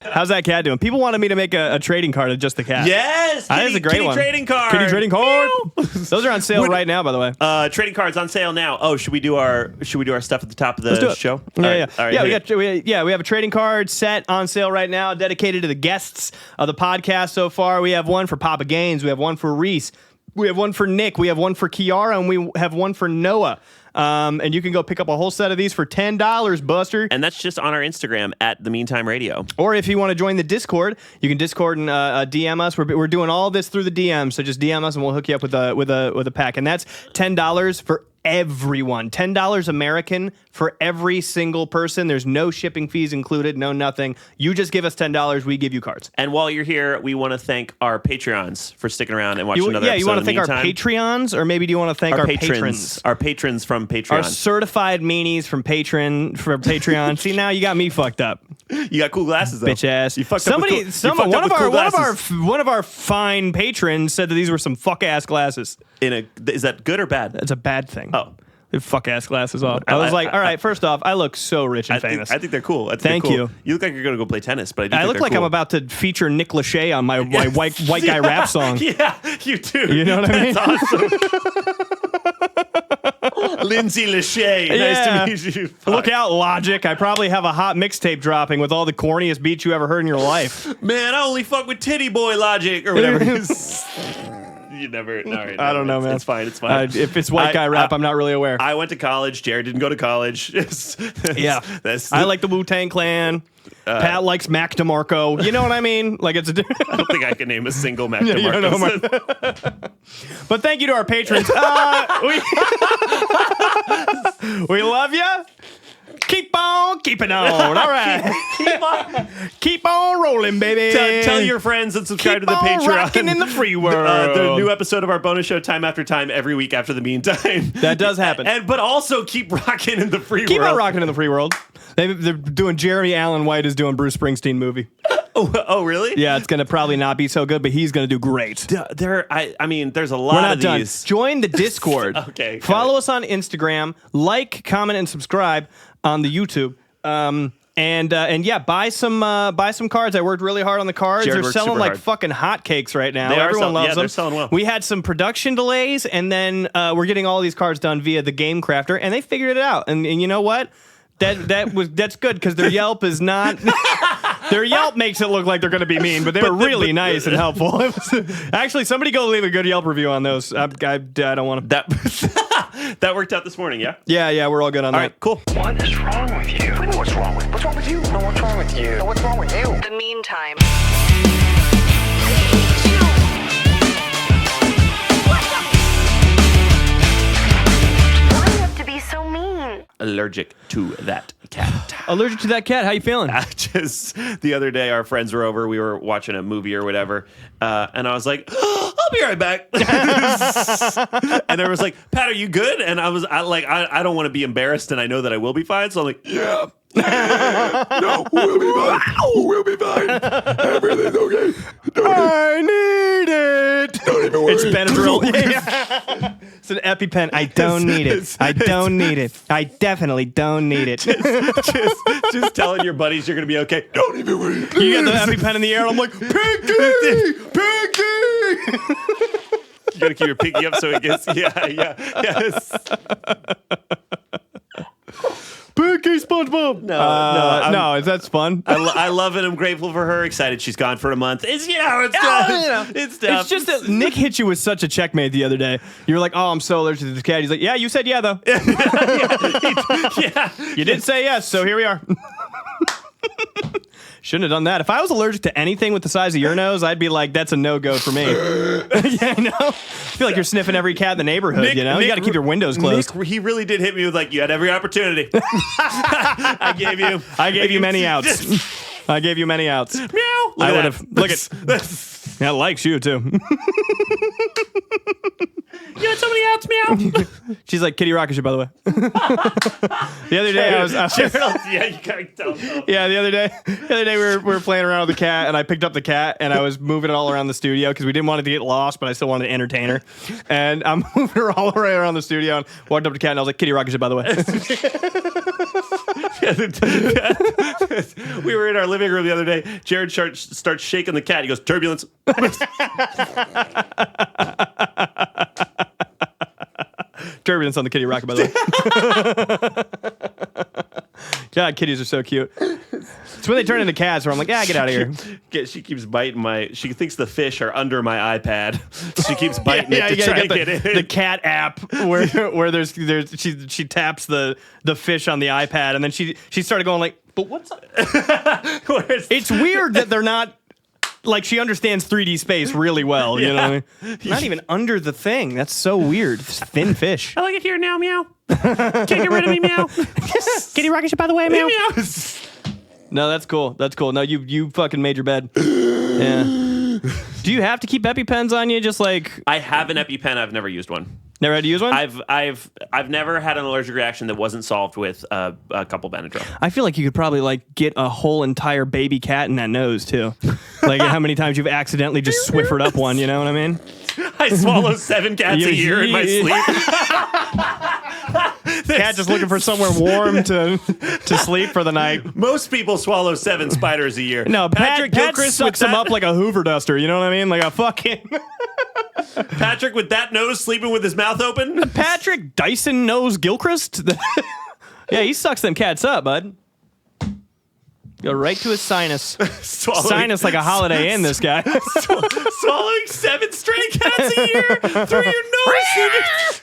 How's that cat doing? People wanted me to make a trading card of just the cat. Yes, that is a great one. Trading card. Kitty trading card. Those are on sale right now, by the way. Trading cards on sale now. Oh, should we do our stuff at the top of the show? Yeah. All right, We have a trading card set on sale right now, dedicated to the guests of the podcast so far. We have one for Papa Gaines. We have one for Reese. We have one for Nick. We have one for Kiara, and we have one for Noah. And you can go pick up a whole set of these for $10, Buster. And that's just on our Instagram at The Meantime Radio. Or if you want to join the Discord, you can Discord and DM us. We're doing all this through the DM, so just DM us and we'll hook you up with a pack. And that's $10 for everyone. $10 American for every single person. There's no shipping fees included, no nothing. You just give us $10, we give you cards. And while you're here, we want to thank our Patreons for sticking around and watching another episode. Yeah, you want to of thank The our Meantime. Patreons, or maybe do you want to thank our patrons? Our patrons from Patreon. Our certified meanies from Patreon. See, now you got me fucked up. You got cool glasses, though. Bitch ass. You fucked up with one of our fine patrons said that these were some fuck ass glasses. Is that good or bad? That's a bad thing. Oh. They fuck ass glasses off. I was like, all right, first off, I look so rich and famous. I think they're cool. Thank you. You look like you're going to go play tennis, but I look like cool. I'm about to feature Nick Lachey on my white guy rap song. Yeah, you do. You know what I mean? That's awesome. Lindsay Lachey. Yeah. Nice to meet you. Fuck. Look out, Logic. I probably have a hot mixtape dropping with all the corniest beats you ever heard in your life. Man, I only fuck with Titty Boy Logic or whatever it is. You never. All right, I don't know, man. It's fine. It's fine. If it's white guy rap, I'm not really aware. I went to college. Jared didn't go to college. Yeah. I like the Wu-Tang Clan. Pat likes Mac DeMarco. You know what I mean? Like it's a. I don't think I can name a single Mac You DeMarco. don't know but thank you to our patrons. We love you. Keep on keeping on. All right. Keep on rolling, baby. Tell your friends and subscribe to the Patreon. Keep on rocking in the free world. The new episode of our bonus show, Time After Time, every week after The Meantime. That does happen. But also keep rocking in the free world. Keep on rocking in the free world. They're doing Jeremy Allen White is doing Bruce Springsteen movie. Oh, really? Yeah, it's going to probably not be so good, but he's going to do great. I mean, there's a lot We're not of done. these. Join the Discord. Okay. Follow us on Instagram. Like, comment, and subscribe on the YouTube. And yeah, buy some cards. I worked really hard on the cards. Jared They're worked selling super like hard. fucking hotcakes right now. They are Everyone loves them. they're selling well. We had some production delays, and then we're getting all these cards done via the Game Crafter, and they figured it out. And you know what? That's good because their Yelp is not. Their Yelp makes it look like they're going to be mean, but they were really nice and helpful. Actually, somebody go leave a good Yelp review on those. I don't want to. That worked out this morning, yeah? Yeah, we're all good on that. All right, cool. What is wrong with you? What's wrong with you? No, what's wrong with you? No, what's wrong with you? The Meantime. Why do you have to be so mean? Allergic to that cat. Allergic to that cat. How you feeling? Just the other day, our friends were over. We were watching a movie or whatever, and I was like, "I'll be right back." And everyone's like, "Pat, are you good?" And I don't want to be embarrassed, and I know that I will be fine. So I'm like, "Yeah." No, we'll be fine. We'll be fine. Everything's okay. I need it. Don't even worry. It's Benadryl. It's an EpiPen. I don't need it. I don't need it. I definitely don't need it. just telling your buddies you're gonna be okay. Don't even worry. You got the EpiPen in the air, and I'm like, Pinky! You gotta keep your pinky up so it gets. Yes. Pinky SpongeBob. No, that's fun. I love it. I'm grateful for her. Excited she's gone for a month. It's tough. It's tough. It's just that Nick hit you with such a checkmate the other day. You were like, "Oh, I'm so allergic to this cat." He's like, "Yeah, you said yeah though." Yeah. You did say yes, so here we are. Shouldn't have done that. If I was allergic to anything with the size of your nose, I'd be like, that's a no-go for me. Yeah, I know. I feel like you're sniffing every cat in the neighborhood, you know? You got to keep your windows closed. Nick, he really did hit me with like, you had every opportunity. I gave you many outs. I gave you many outs. Meow. I would have. Look at. Yeah, likes you too. You had so many outs, meow. She's like Kitty Rockisher, by the way. The other day I was yeah, you gotta tell. Yeah, the other day we were playing around with the cat, and I picked up the cat and I was moving it all around the studio because we didn't want it to get lost, but I still wanted to entertain her. And I'm moving her all the way around the studio and walked up to the cat and I was like, Kitty Rockisher, by the way. We were in our living room the other day. Jared starts shaking the cat. He goes, turbulence. Turbulence on the kitty rocket, by the way. God, kitties are so cute. It's when they turn into cats where I'm like, get out of here. She keeps biting she thinks the fish are under my iPad. She keeps biting it to try to get in. The cat app where there's she taps the fish on the iPad and then she started going like, but what's up? It's weird that they're not like she understands 3D space really well, you know what I mean? Not even under the thing. That's so weird. It's thin fish. I like it here now, meow. Can't get rid of me, meow. Kitty rocket ship, by the way, meow. No, that's cool. That's cool. No, you fucking made your bed. Yeah. Do you have to keep EpiPens on you? Just like I have an EpiPen. I've never used one. Never had to use one? I've never had an allergic reaction that wasn't solved with a couple Benadryl. I feel like you could probably like get a whole entire baby cat in that nose too. Like how many times you've accidentally just Swiffered up one, you know what I mean? I swallow 7 cats a year in my sleep. Cat just looking for somewhere warm to sleep for the night. Most people swallow 7 spiders a year. No, Patrick Pat Gilchrist sucks them up like a Hoover duster, you know what I mean? Like a fucking... Patrick with that nose sleeping with his mouth open. Patrick Dyson nose Gilchrist? Yeah, he sucks them cats up, bud. Go right to his sinus. Sinus like a Holiday Inn, this guy. Swallowing 7 stray cats a year through your nose.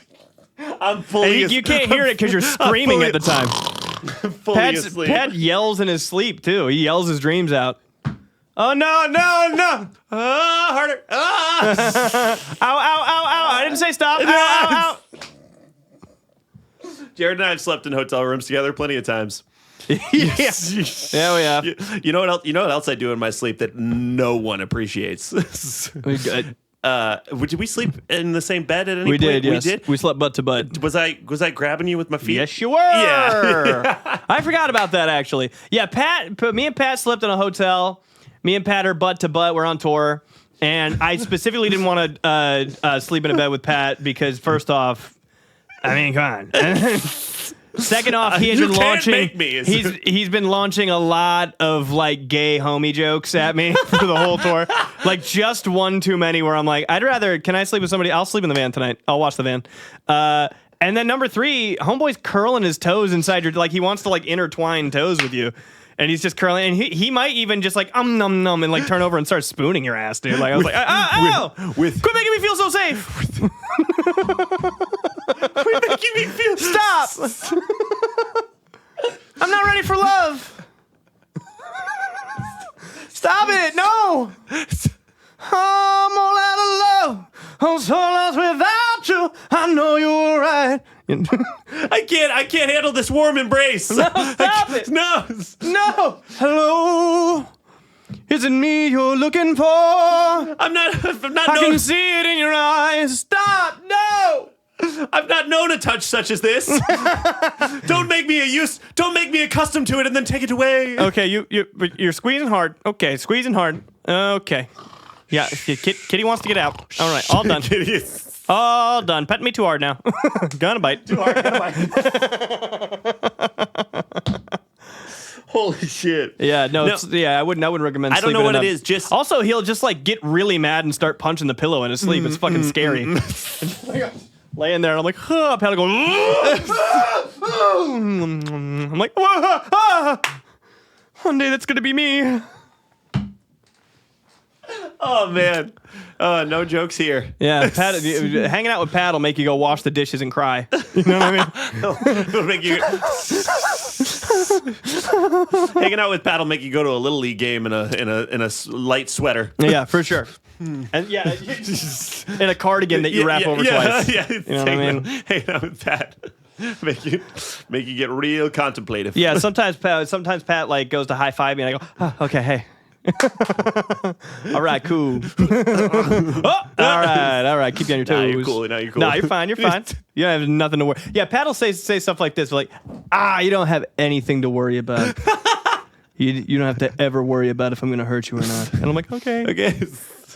I'm fully You can't hear it because you're screaming at the time. Pat yells in his sleep, too. He yells his dreams out. Oh, no. Harder. Ow, ow. I didn't say stop. Ow. Jared and I have slept in hotel rooms together plenty of times. Yeah, we have. You know what else I do in my sleep that no one appreciates? Did we sleep in the same bed at any point? Did, yes. We did? We slept butt to butt. Was I grabbing you with my feet? Yes, you were. Yeah. I forgot about that, actually. Yeah, me and Pat slept in a hotel. Me and Pat are butt to butt. We're on tour. And I specifically didn't want to sleep in a bed with Pat because, first off, I mean, come on. Second off, he has been launching. He's been launching a lot of like gay homie jokes at me for the whole tour. Like just one too many. Where I'm like, can I sleep with somebody? I'll sleep in the van tonight. I'll watch the van. And then number 3, homeboy's curling his toes inside your he wants to like intertwine toes with you. And he's just curling, and he might even just like num num and like turn over and start spooning your ass, dude. Like I was like, ow! Quit making me feel so safe. Quit making me feel stop. I'm not ready for love. Stop it! No. I'm all out of love. I'm so lost without you. I know you're right. I can't handle this warm embrace. No, stop it. No. Hello. Is it me you're looking for? I'm not. I can see it in your eyes. Stop. No. I've not known a touch such as this. Don't make me accustomed to it and then take it away. Okay, you're squeezing hard. Okay, squeezing hard. Okay. Yeah, Kitty wants to get out. All right, all done. All done. Petting me too hard now. Gonna bite. Too hard. Gonna bite. Holy shit. Yeah, no. I wouldn't recommend. I don't know what it is. Just also, he'll just like get really mad and start punching the pillow in his sleep. It's fucking scary. Laying there, and I'm like, Pat will go. I'm like, one day that's gonna be me. Oh man, no jokes here. Yeah, Pat, hanging out with Pat will make you go wash the dishes and cry. You know what I mean? It'll make you. Hanging out with Pat will make you go to a little league game in a light sweater. Yeah, for sure. And yeah, in a cardigan that you wrap over twice. Yeah, you know what I mean? Hanging out with Pat. Make you get real contemplative. Yeah, sometimes Pat like goes to high five me and I go, okay, hey. All right, cool. All right. Keep you on your toes. Now you're cool. No, you're fine. You don't have nothing to worry. Yeah, Pat will say stuff like this, like, you don't have anything to worry about. You don't have to ever worry about if I'm going to hurt you or not. And I'm like, okay.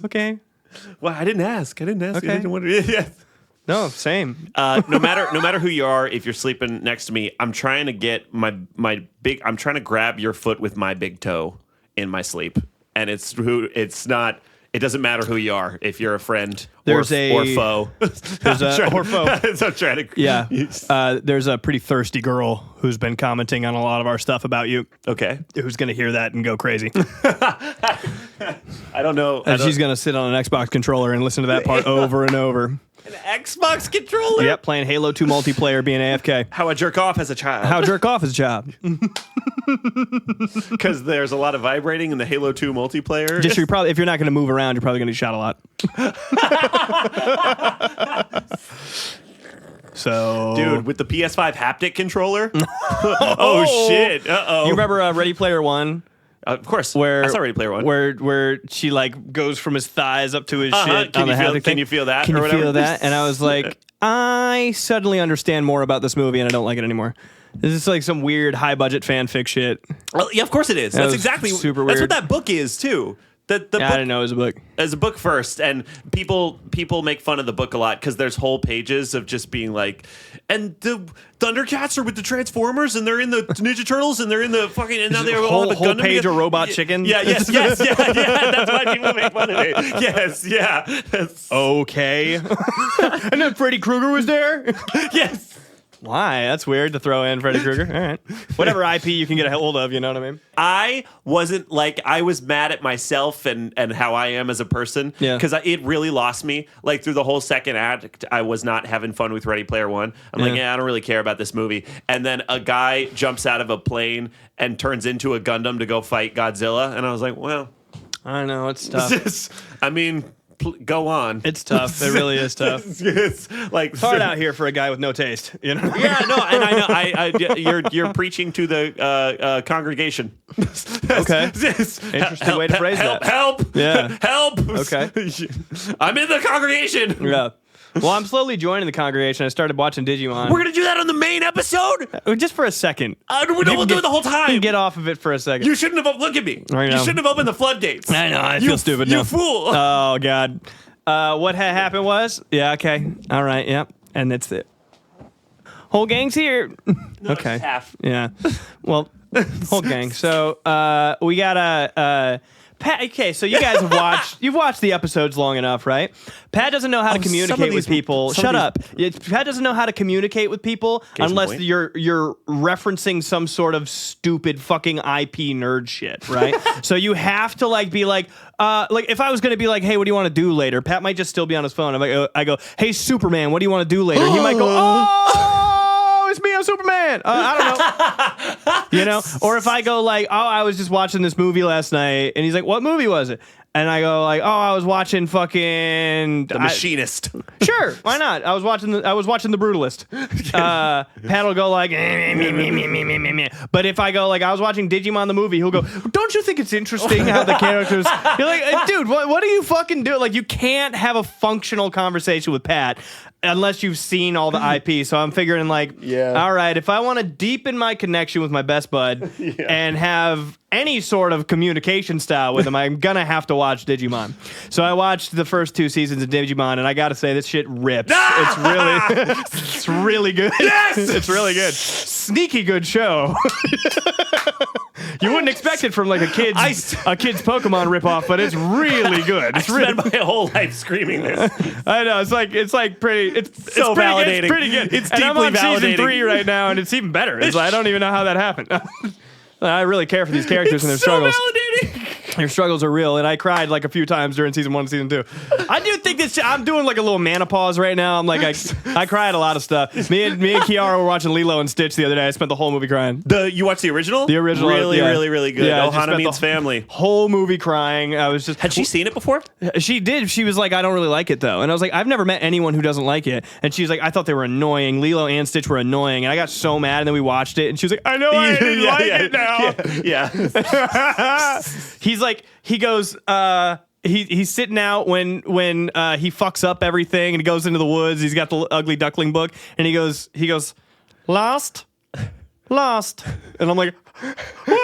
Okay. Well, I didn't ask. Okay. I didn't wonder. Yeah. No, same. No matter who you are, if you're sleeping next to me, I'm trying to get I'm trying to grab your foot with my big toe in my sleep, and it doesn't matter who you are. If you're a friend or foe, or foe. I'm trying to. Yeah. There's a pretty thirsty girl who's been commenting on a lot of our stuff about you. Okay. Who's going to hear that and go crazy. I don't know. She's going to sit on an Xbox controller and listen to that part over and over. An Xbox controller? Yep, playing Halo 2 multiplayer, being AFK. How I jerk off as a child. How jerk off is a job. Because there's a lot of vibrating in the Halo 2 multiplayer. Just if you're not going to move around, you're probably going to get shot a lot. So, dude, with the PS5 haptic controller. Oh shit! You remember Ready Player One? Of course. Where I saw Ready Player One. Where she like goes from his thighs up to his shit on the haptic thing. Can you feel that? Can or you whatever? feel that? And I was like, I suddenly understand more about this movie, and I don't like it anymore. This is like some weird high budget fanfic shit. Well, yeah, of course it is. That's exactly super That's weird. what that book is too. The book, I didn't know it was a book. As a book first, and people make fun of the book a lot because there's whole pages of just being like, and the Thundercats are with the Transformers, and they're in the Ninja Turtles, and they're in the fucking, and now they all have a whole Gundam page together. of Robot Chicken. Yeah, yes, yeah. That's why people make fun of it. Yes, yeah. Okay. And then Freddy Krueger was there. Yes. Why? That's weird to throw in Freddy Krueger. All right. Whatever IP you can get a hold of, you know what I mean? I was mad at myself and how I am as a person. Yeah. Because it really lost me. Like through the whole second act, I was not having fun with Ready Player One. I'm like, I don't really care about this movie. And then a guy jumps out of a plane and turns into a Gundam to go fight Godzilla. And I was like, well. I know, it's tough. Go on. It's tough. It really is tough. It's like hard out here for a guy with no taste. You know? Yeah, no, and I know you're preaching to the congregation. Okay. Interesting way to phrase that. Help! Yeah. Help! Okay. I'm in the congregation. Yeah. Well, I'm slowly joining the congregation. I started watching Digimon. We're gonna do that on the main episode. Just for a second. We'll do it the whole time. You can get off of it for a second. You shouldn't have. Look at me. I know. You shouldn't have opened the floodgates. I know. I feel stupid now. You fool. Oh God. What had happened was, yeah, okay, all right, yep, and that's it. Whole gang's here. No, okay. just half. Yeah. Well, whole gang. So we got a. Pat, okay, so you guys have you've watched the episodes long enough, right? Pat doesn't know how to communicate with people. Shut up. Pat doesn't know how to communicate with people unless you're referencing some sort of stupid fucking IP nerd shit, right? So you have to be like if I was going to be like, hey, what do you want to do later? Pat might just still be on his phone. I go, hey, Superman, what do you want to do later? He might go, oh, it's me, I'm Superman. I don't know. You know? Or if I go I was just watching this movie last night, and he's like, what movie was it? And I go I was watching fucking The Machinist. Sure, why not? I was watching the Brutalist. Pat will go me. But if I go I was watching Digimon the movie, he'll go, don't you think it's interesting how the characters? You're like, dude, what do you fucking do? You can't have a functional conversation with Pat unless you've seen all the IP. So I'm figuring all right, if I want to deepen my connection with my best bud and have any sort of communication style with him, I'm gonna have to watch Digimon. So I watched the first 2 seasons of Digimon, and I gotta say, this shit rips. It's really good. Yes! It's really good. Sneaky good show. You wouldn't expect it from a kid's Pokemon ripoff, but it's really good. I spent my whole life screaming this. I know, it's pretty. It's so pretty validating. Good. It's pretty good. It's and deeply I'm on season validating. 3 right now, and it's even better. I don't even know how that happened. I really care for these characters and their so struggles. Validating. Their struggles are real, and I cried a few times during season 1 and season 2. I do think I'm doing a little menopause right now. I'm I cried a lot of stuff. Me and Kiara were watching Lilo and Stitch the other day. I spent the whole movie crying. You watched the original? The original, really, yeah. really, really good. Yeah, Ohana Meets Family. Whole movie crying. I was just. Had she seen it before? She did. She was like, I don't really like it though, and I was like, I've never met anyone who doesn't like it. And she's like, I thought they were annoying. Lilo and Stitch were annoying, and I got so mad. And then we watched it, and she was like, I know I didn't like it now. Yeah. He goes, he's sitting out when he fucks up everything, and he goes into the woods. He's got the ugly duckling book, and he goes, lost, and I'm like, what?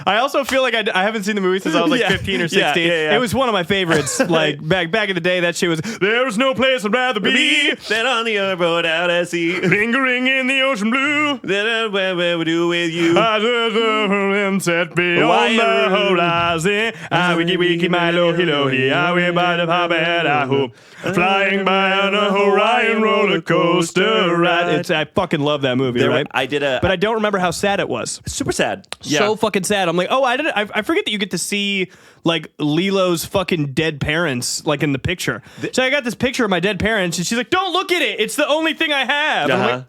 I also feel like I haven't seen the movie since I was like 15 or 16. Yeah. It was one of my favorites. Like back in the day, that shit was. There's no place I'd rather be Then on the other road out at sea, lingering in the ocean blue. then what we do with you? I just set beyond the horizon. I wiki my lohi lohi. I will by the pop and I hope. Flying by on a Hawaiian roller coaster ride. I fucking love that movie, right? But I don't remember how sad it was. Super sad. So fucking sad. I'm like, oh, I forget that you get to see like Lilo's fucking dead parents like in the picture. So I got this picture of my dead parents, and she's like, don't look at it. It's the only thing I have. And I'm like,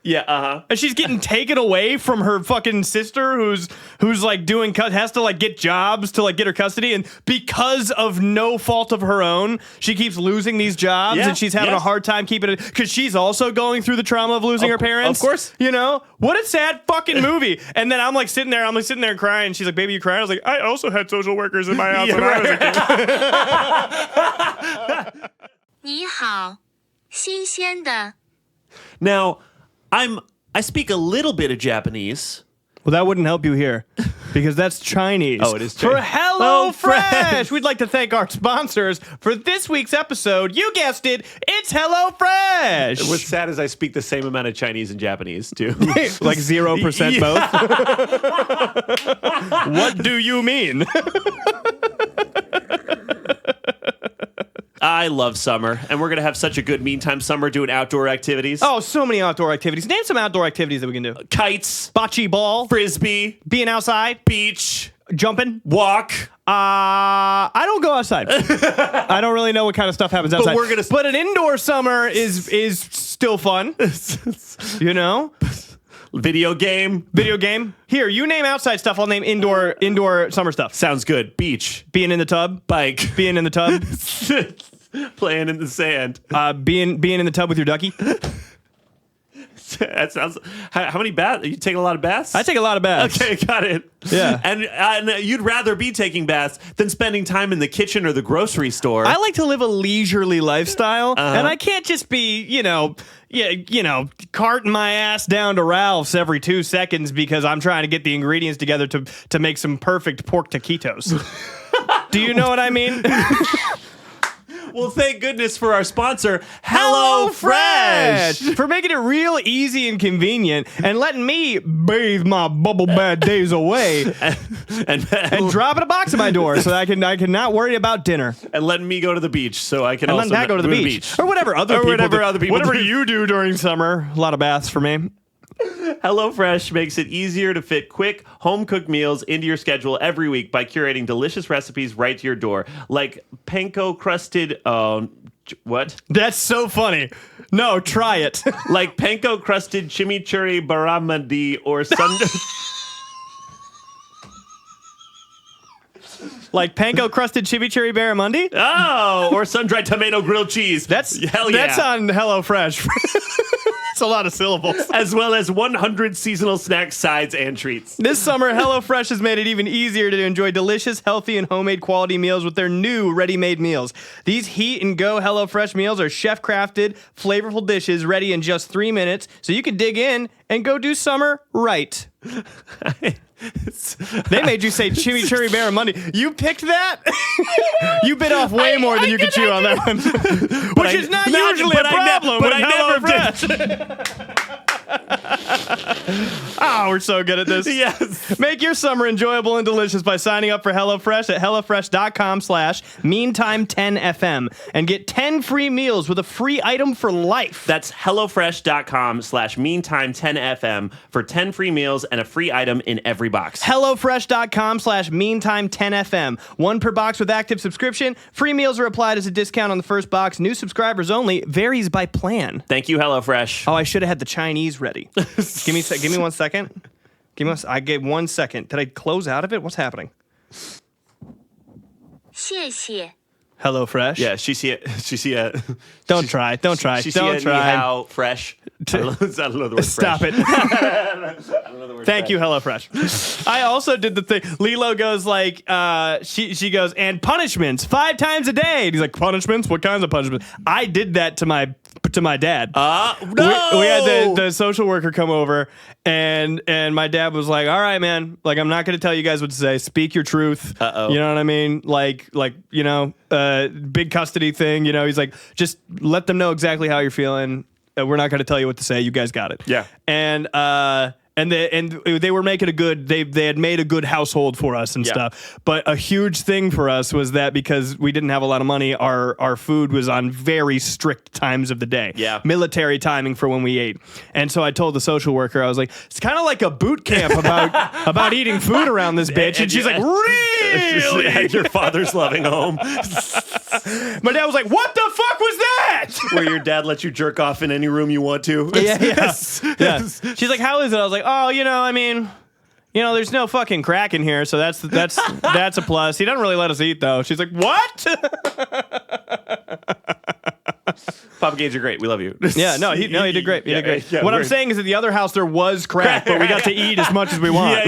and she's getting taken away from her fucking sister who's like has to like get jobs to like get her custody, and because of no fault of her own, she keeps losing these jobs, and she's having a hard time keeping it because she's also going through the trauma of losing her parents. Of course. You know? What a sad fucking movie. And then I'm like sitting there and crying. She's like, baby, you crying? I was like, I also had social workers in my house when I was a kid. 你好，新鲜的。 Now, I speak a little bit of Japanese. Well, that wouldn't help you here because that's Chinese. Oh, it is For Chinese. HelloFresh. We'd like to thank our sponsors for this week's episode. You guessed it, it's HelloFresh. What's sad is I speak the same amount of Chinese and Japanese, too. Like 0% both? What do you mean? I love summer, and we're going to have such a good meantime summer doing outdoor activities. Oh, so many outdoor activities. Name some outdoor activities that we can do. Kites, Bocce ball, frisbee, being outside, beach, jumping. walk. I don't go outside. I don't really know what kind of stuff happens outside. But an indoor summer is still fun. You know? Video game. Here, you name outside stuff. I'll name indoor summer stuff. Sounds good. Beach. Being in the tub. Bike. Being in the tub. Playing in the sand. Being in the tub with your ducky. That sounds. How many baths? You take a lot of baths? I take a lot of baths. Okay, got it. Yeah. And you'd rather be taking baths than spending time in the kitchen or the grocery store. I like to live a leisurely lifestyle, and I can't just be, carting my ass down to Ralph's every 2 seconds because I'm trying to get the ingredients together to make some perfect pork taquitos. Do you know what I mean? Well, thank goodness for our sponsor, HelloFresh, for making it real easy and convenient and letting me bathe my bubble bath days away and dropping a box at my door so that I can not worry about dinner and letting me go to the beach so I can and also not go to the beach or whatever other people do. You do during summer. A lot of baths for me. HelloFresh makes it easier to fit quick, home-cooked meals into your schedule every week by curating delicious recipes right to your door, like panko-crusted... what? That's so funny. No, try it. Like panko-crusted chimichurri baramadi or Like panko-crusted chimichurri barramundi? Oh, or sun-dried tomato grilled cheese. That's hell yeah. That's on HelloFresh. It's a lot of syllables. As well as 100 seasonal snacks, sides, and treats. This summer, HelloFresh has made it even easier to enjoy delicious, healthy, and homemade quality meals with their new ready-made meals. These heat-and-go HelloFresh meals are chef-crafted, flavorful dishes ready in just 3 minutes, so you can dig in and go do summer right. They made you say chimichurri barramundi. You picked that? You bit off way more than you could chew on that one. Which is not usually a problem with HelloFresh. Oh, we're so good at this. Yes. Make your summer enjoyable and delicious by signing up for HelloFresh at HelloFresh.com/meantime10FM and get 10 free meals with a free item for life. That's HelloFresh.com/meantime10FM for 10 free meals and a free item in every box. HelloFresh.com/meantime10FM. 1 per box with active subscription. Free meals are applied as a discount on the first box. New subscribers only. Varies by plan. Thank you, HelloFresh. Oh, I should have had the Chinese ready. Give me 1 second. I gave 1 second. Did I close out of it? What's happening? 谢谢。 HelloFresh. Yeah, she see it. Don't try. She see it. How fresh. I don't know the word Stop fresh. it. Thank you, HelloFresh. I also did the thing. Lilo goes like, she goes, and punishments 5 times a day. And he's like, punishments? What kinds of punishments? I did that to to my dad. No! We had the social worker come over, and my dad was like, "All right, man. Like, I'm not going to tell you guys what to say. Speak your truth. Uh-oh. You know what I mean? Like big custody thing. You know, he's like, just let them know exactly how you're feeling. We're not going to tell you what to say. You guys got it. Yeah. And they were making they had made a good household for us and stuff. But a huge thing for us was that because we didn't have a lot of money, our food was on very strict times of the day. Yeah. Military timing for when we ate. And so I told the social worker, I was like, it's kind of like a boot camp about eating food around this bitch. And she's like, really? At your father's loving home, My dad was like, what the fuck was that? where your dad lets you jerk off in any room you want to. Yeah. She's like, how is it? I was like, oh, I mean, there's no fucking crack in here, so that's a plus. He doesn't really let us eat though. She's like, what? Papa Gaines, you're great. We love you. Yeah, he did great. He did great. Yeah, what I'm saying is that the other house there was crack, but we got to eat as much as we want.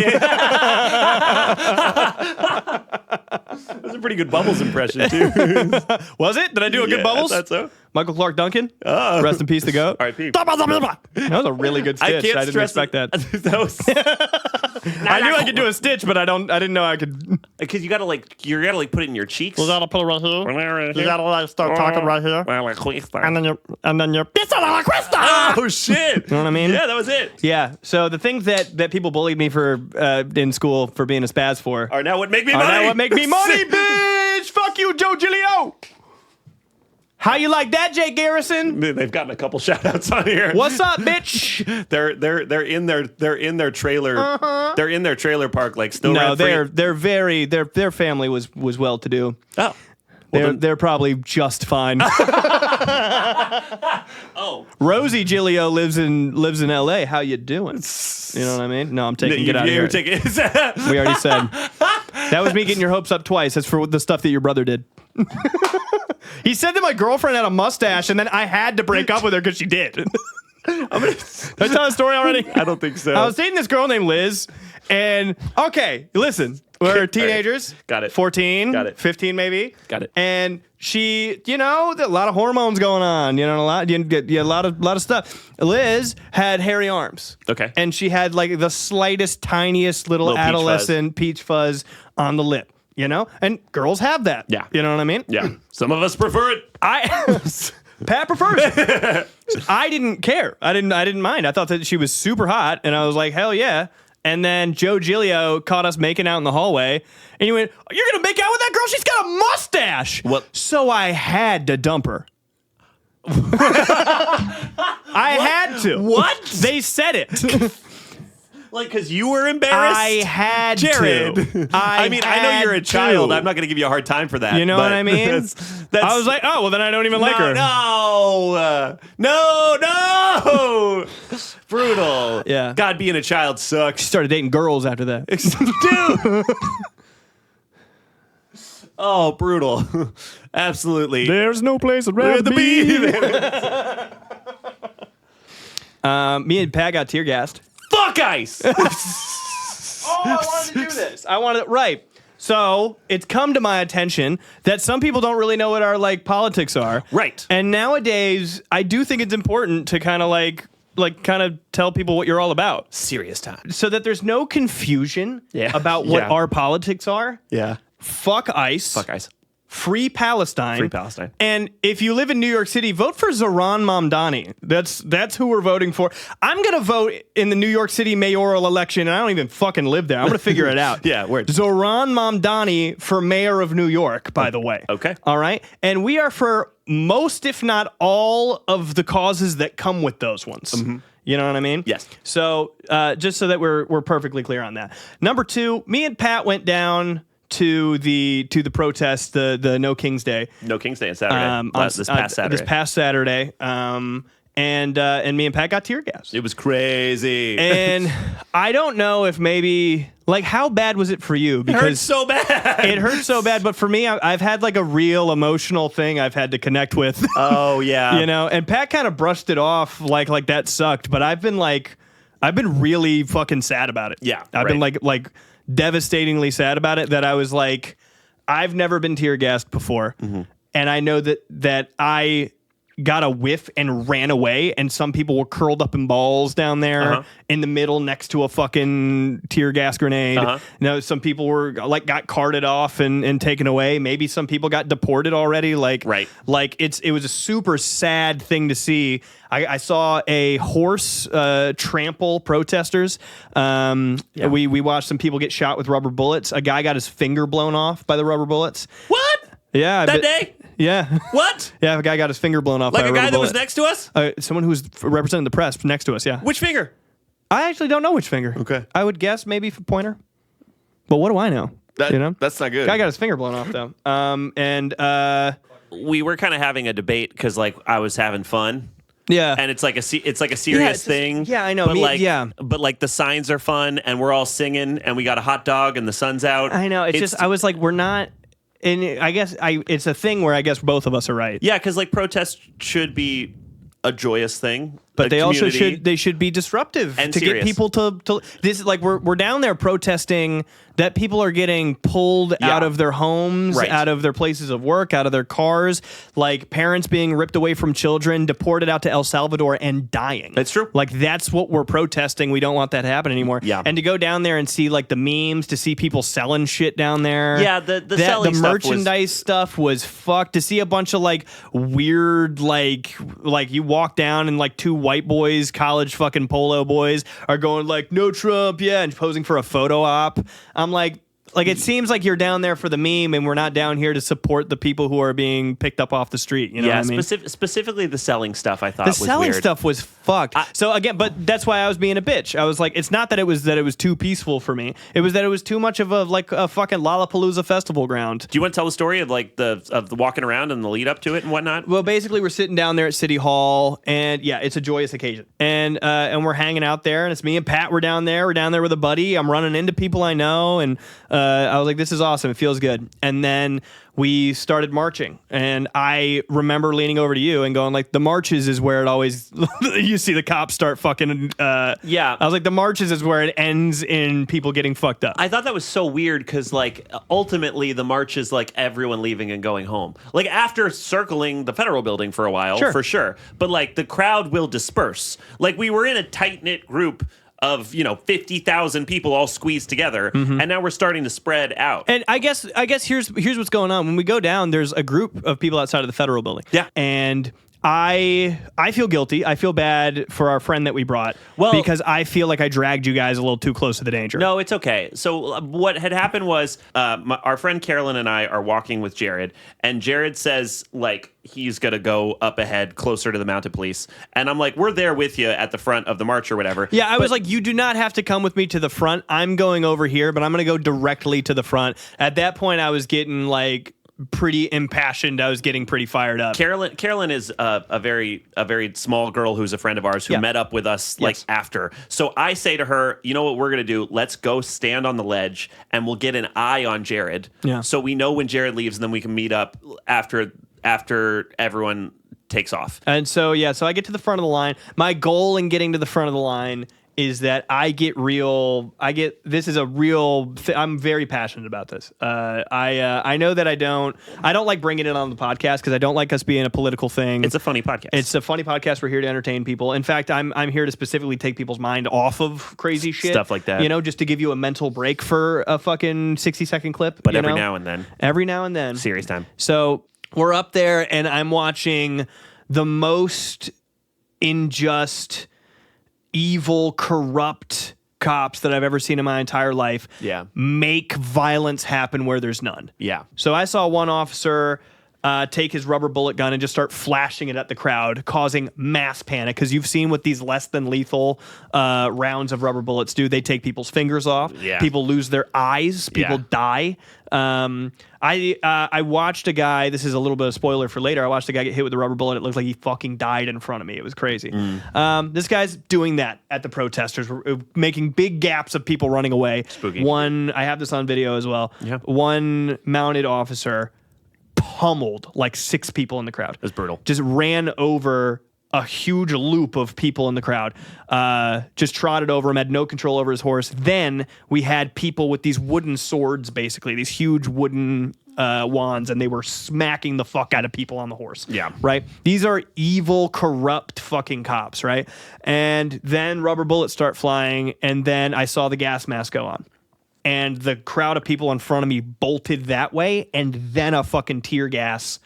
That was a pretty good Bubbles impression too. Was it? Did I do a good Bubbles? I thought so. Michael Clark Duncan. Rest in peace to goat. R.I.P. That was a really good stitch. I didn't expect that. That was I knew I could do a stitch, but I didn't know I could. because you gotta put it in your cheeks. You gotta put it right here. You gotta start talking right here. And then you're Oh shit! You know what I mean? Yeah, that was it. Yeah. So the things that people bullied me for in school for being a spaz for Are now what make me are money. now what make me money, bitch. Fuck you, Joe Giglio. How you like that, Jake Garrison? They've gotten a couple shout outs on here. What's up, bitch? They're in their trailer. They're in their trailer park, like still. No, rent-free. their family was well to do. Oh. Well, They're probably just fine. Oh, Rosie Giglio lives in L.A. How you doing? You know what I mean? No, I'm taking it out of here. We already said. That was me getting your hopes up twice. That's for the stuff that your brother did. He said that my girlfriend had a mustache, and then I had to break up with her because she did. Did I tell the story already? I don't think so. I was dating this girl named Liz, and okay, listen, we're teenagers. Got it. 14, Got it. 15 maybe. Got it. And she, a lot of hormones going on, a lot of stuff. Liz had hairy arms. Okay. And she had like the slightest, tiniest little Peach adolescent peach fuzz on the lip, and girls have that. Yeah. You know what I mean? Yeah. Some of us prefer it. Pat prefers it. I didn't care. I didn't mind. I thought that she was super hot, and I was like, hell yeah. And then Joe Giglio caught us making out in the hallway, and he went, "You're gonna make out with that girl? She's got a mustache." What? So I had to dump her. I had to. What? They said it. Like, because you were embarrassed? I had Jared. to. I know you're a child. I'm not going to give you a hard time for that. You know what I mean? I was like, oh, well, then I don't even like her. No. Brutal. Yeah. God, being a child sucks. She started dating girls after that. Dude. Oh, brutal. Absolutely. There's no place I'd rather be. Me and Pat got tear gassed. Fuck ice. I wanted to do this. Right. So it's come to my attention that some people don't really know what our politics are. Right. And nowadays, I do think it's important to kind of tell people what you're all about, Serious time. so that there's no confusion Yeah. about what Yeah. our politics are. Yeah. Fuck ICE. Fuck ice. Free Palestine. Free Palestine. And if you live in New York City, vote for Zohran Mamdani. That's who we're voting for. I'm going to vote in the New York City mayoral election, and I don't even fucking live there. I'm going to figure it out. Yeah, word. Zohran Mamdani for mayor of New York, by the way. Okay. All right? And we are for most, if not all, of the causes that come with those ones. Mm-hmm. You know what I mean? Yes. So just so that we're perfectly clear on that. Number two, me and Pat went down to the protest, the No King's Day. No King's Day on Saturday. This past Saturday. This past Saturday. And me and Pat got tear gassed. It was crazy. And I don't know if maybe, how bad was it for you? It Because hurt so bad. it hurt so bad. But for me, I've had a real emotional thing I've had to connect with. Oh, yeah. And Pat kind of brushed it off like that sucked. But I've been really fucking sad about it. Yeah, I've been devastatingly sad about it, that I was like, I've never been tear gassed before. Mm-hmm. And I know that I got a whiff and ran away, and some people were curled up in balls down there in the middle next to a fucking tear gas grenade. You know, some people were like got carted off and taken away. Maybe some people got deported already. Like it was a super sad thing to see. I saw a horse trample protesters. We watched some people get shot with rubber bullets. A guy got his finger blown off by the rubber bullets. What? Yeah. That day? Yeah. What? Yeah, a guy got his finger blown off Like by a rubber guy that was bullet. next to us? Someone who was representing the press next to us, yeah. Which finger? I actually don't know which finger. Okay. I would guess maybe for pointer. But what do I know? You know? That's not good. Guy got his finger blown off, though. We were kind of having a debate because, like, I was having fun. Yeah. And it's like a serious thing. Yeah, I know. But but like the signs are fun, and we're all singing, and we got a hot dog, and the sun's out. I know. It's just, I was like, we're not... And I guess it's a thing where I guess both of us are right. Yeah, because like protests should be a joyous thing, but they also should be disruptive and to serious. get people to this is like we're down there protesting that people are getting pulled out of their homes, out of their places of work, out of their cars, like parents being ripped away from children, deported out to El Salvador and dying. That's true. Like that's what we're protesting. We don't want that to happen anymore. Yeah. And to go down there and see like the memes, to see people selling shit down there. Yeah, the merchandise stuff was fucked. To see a bunch of like weird like you walk down and like two white boys, college fucking polo boys, are going like no Trump, yeah, and posing for a photo op. I'm like it seems like you're down there for the meme, and we're not down here to support the people who are being picked up off the street. You know what I mean? Specifically the selling stuff. I thought was the selling weird. stuff was fucked. So again, but that's why I was being a bitch. I was like, it's not that it was too peaceful for me. It was that it was too much of a fucking Lollapalooza festival ground. Do you want to tell the story of like the walking around and the lead up to it and whatnot? Well, basically, we're sitting down there at City Hall, and yeah, it's a joyous occasion, and we're hanging out there, and it's me and Pat. We're down there with a buddy. I'm running into people I know, and I was like, this is awesome. It feels good. And then we started marching, and I remember leaning over to you and going like, the marches is where it always you see the cops start fucking yeah. I was like, the marches is where it ends in people getting fucked up. I thought that was so weird because like ultimately the march is like everyone leaving and going home, like after circling the federal building for a while, for sure, but like the crowd will disperse. Like we were in a tight-knit group of 50,000 people all squeezed together, and now we're starting to spread out. And I guess here's what's going on. When we go down, there's a group of people outside of the federal building. Yeah, and I feel guilty. I feel bad for our friend that we brought. Well, because I feel like I dragged you guys a little too close to the danger. No, it's okay. So what had happened was our friend Carolyn and I are walking with Jared, and Jared says like he's gonna go up ahead closer to the mounted police, and I'm like, we're there with you at the front of the march or whatever. Yeah, I was like, you do not have to come with me to the front. I'm going over here, but I'm gonna go directly to the front. At that point, I was getting like pretty impassioned. I was getting pretty fired up. Carolyn is a very small girl who's a friend of ours who met up with us like after. So I say to her, you know what we're gonna do? Let's go stand on the ledge, and we'll get an eye on Jared. Yeah. So we know when Jared leaves, and then we can meet up after everyone takes off. And so so I get to the front of the line. My goal in getting to the front of the line is that this is a real I'm very passionate about this. I know that I don't like bringing it on the podcast because I don't like us being a political thing. It's a funny podcast. It's a funny podcast. We're here to entertain people. In fact, I'm here to specifically take people's mind off of crazy shit. Stuff like that. Just to give you a mental break for a fucking 60-second clip. But every now and then. Serious time. So we're up there, and I'm watching the most unjust, evil, corrupt cops that I've ever seen in my entire life make violence happen where there's none. Yeah. So I saw one officer take his rubber bullet gun and just start flashing it at the crowd, causing mass panic. Because you've seen what these less than lethal rounds of rubber bullets do. They take people's fingers off. Yeah. People lose their eyes. People die. I watched a guy, this is a little bit of spoiler for later, I watched a guy get hit with a rubber bullet. It looked like he fucking died in front of me. It was crazy. This guy's doing that at the protesters, making big gaps of people running away. Spooky. I have this on video as well. Yep. One mounted officer pummeled like 6 people in the crowd. It was brutal. Just ran over a huge loop of people in the crowd, just trotted over him, had no control over his horse. Then we had people with these wooden swords, basically, these huge wooden wands, and they were smacking the fuck out of people on the horse. Yeah. Right? These are evil, corrupt fucking cops, right? And then rubber bullets start flying, and then I saw the gas mask go on. And the crowd of people in front of me bolted that way, and then a fucking tear gas